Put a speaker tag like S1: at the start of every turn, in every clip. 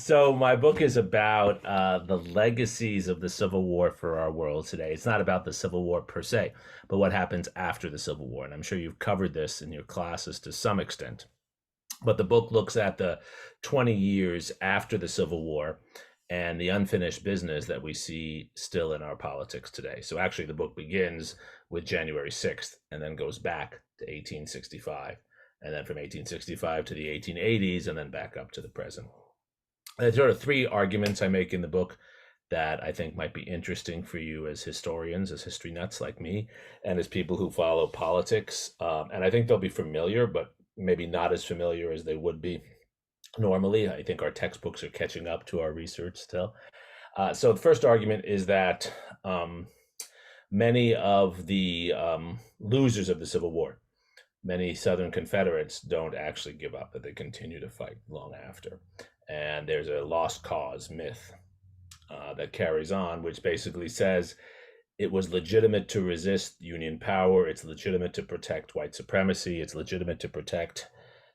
S1: So my book is about the legacies of the Civil War for our world today. It's not about the Civil War per se, but what happens after the Civil War. And I'm sure you've covered this in your classes to some extent. But the book looks at the 20 years after the Civil War and the unfinished business that we see still in our politics today. So actually, the book begins with January 6th and then goes back to 1865, and then from 1865 to the 1880s, and then back up to the present. There are three arguments I make in the book that I think might be interesting for you as historians, as history nuts like me, and as people who follow politics. And I think they'll be familiar, but maybe not as familiar as they would be normally. I think our textbooks are catching up to our research still. So the first argument is that many of the losers of the Civil War, many Southern Confederates, don't actually give up, but they continue to fight long after. And there's a lost cause myth that carries on, which basically says it was legitimate to resist Union power. It's legitimate to protect white supremacy. It's legitimate to protect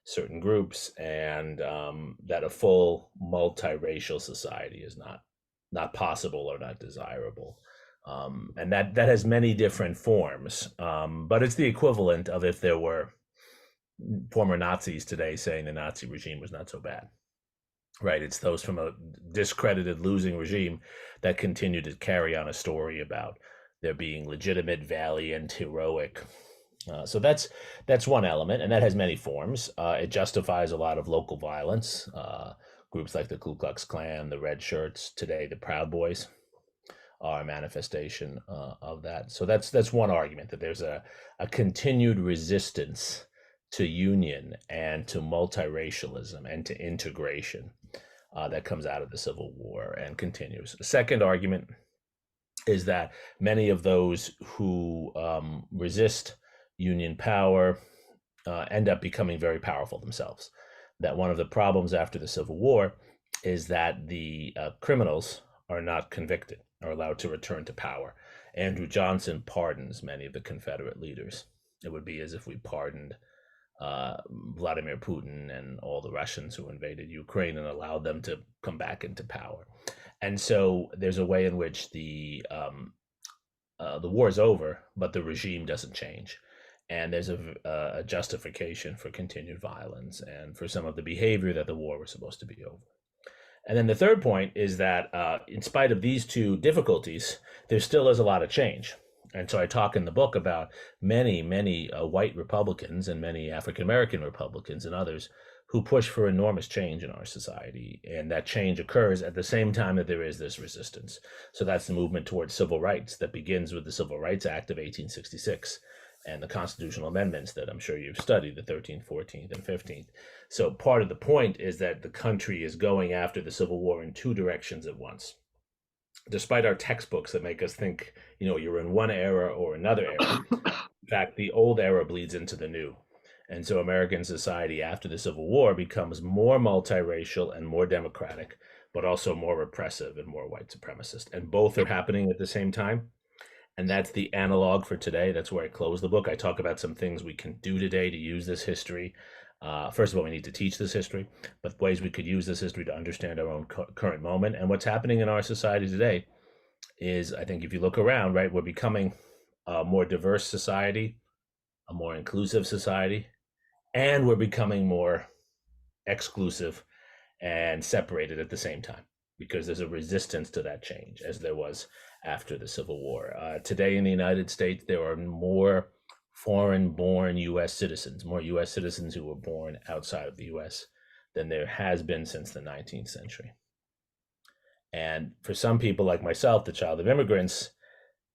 S1: certain groups, and that a full multiracial society is not possible or not desirable. And that has many different forms, but it's the equivalent of if there were former Nazis today saying the Nazi regime was not so bad. Right, it's those from a discredited losing regime that continue to carry on a story about there being legitimate, valiant, heroic. So that's one element, and that has many forms. It justifies a lot of local violence. Groups like the Ku Klux Klan, the Red Shirts, today the Proud Boys are a manifestation of that. So that's one argument, that there's a continued resistance to union and to multiracialism and to integration that comes out of the Civil War and continues. The second argument is that many of those who resist Union power end up becoming very powerful themselves. That one of the problems after the Civil War is that the criminals are not convicted or allowed to return to power. Andrew Johnson pardons many of the Confederate leaders. It would be as if we pardoned Vladimir Putin and all the Russians who invaded Ukraine and allowed them to come back into power. And so there's a way in which the war is over, but the regime doesn't change. And there's a justification for continued violence and for some of the behavior that the war was supposed to be over. And then the third point is that in spite of these two difficulties, there still is a lot of change. And so I talk in the book about many, many white Republicans and many African American Republicans and others who push for enormous change in our society. And that change occurs at the same time that there is this resistance. So that's the movement towards civil rights that begins with the Civil Rights Act of 1866 and the constitutional amendments that I'm sure you've studied, the 13th, 14th, and 15th. So part of the point is that the country is going after the Civil War in two directions at once. Despite our textbooks that make us think, you're in one era or another era, in fact, the old era bleeds into the new. And so American society after the Civil War becomes more multiracial and more democratic, but also more repressive and more white supremacist. And both are happening at the same time. And that's the analog for today. That's where I close the book. I talk about some things we can do today to use this history. First of all, we need to teach this history, but ways we could use this history to understand our own current moment. And what's happening in our society today is, I think if you look around, right, we're becoming a more diverse society, a more inclusive society, and we're becoming more exclusive and separated at the same time, because there's a resistance to that change, as there was after the Civil War. Today in the United States, there are more foreign-born U.S. citizens, more U.S. citizens who were born outside of the U.S. than there has been since the 19th century. And for some people like myself, the child of immigrants,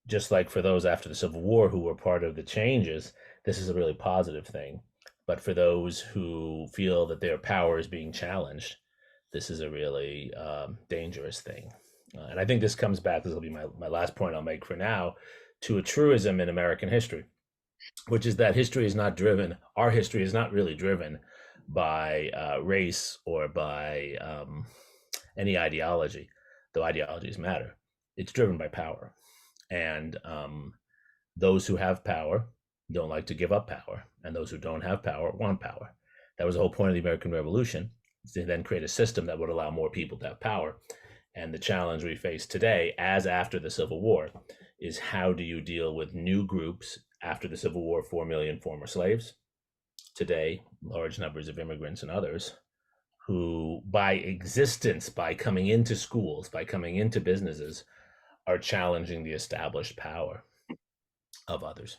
S1: just like for those after the Civil War who were part of the changes, this is a really positive thing. But for those who feel that their power is being challenged, this is a really dangerous thing. And I think this comes back, this will be my last point I'll make for now, to a truism in American history, which is that our history is not really driven by race or by any ideology, though ideologies matter. It's driven by power. And those who have power don't like to give up power, and those who don't have power want power. That was the whole point of the American Revolution, to then create a system that would allow more people to have power. And the challenge we face today, as after the Civil War, is how do you deal with new groups after the Civil War, 4 million former slaves, today, large numbers of immigrants and others who, by existence, by coming into schools, by coming into businesses, are challenging the established power of others.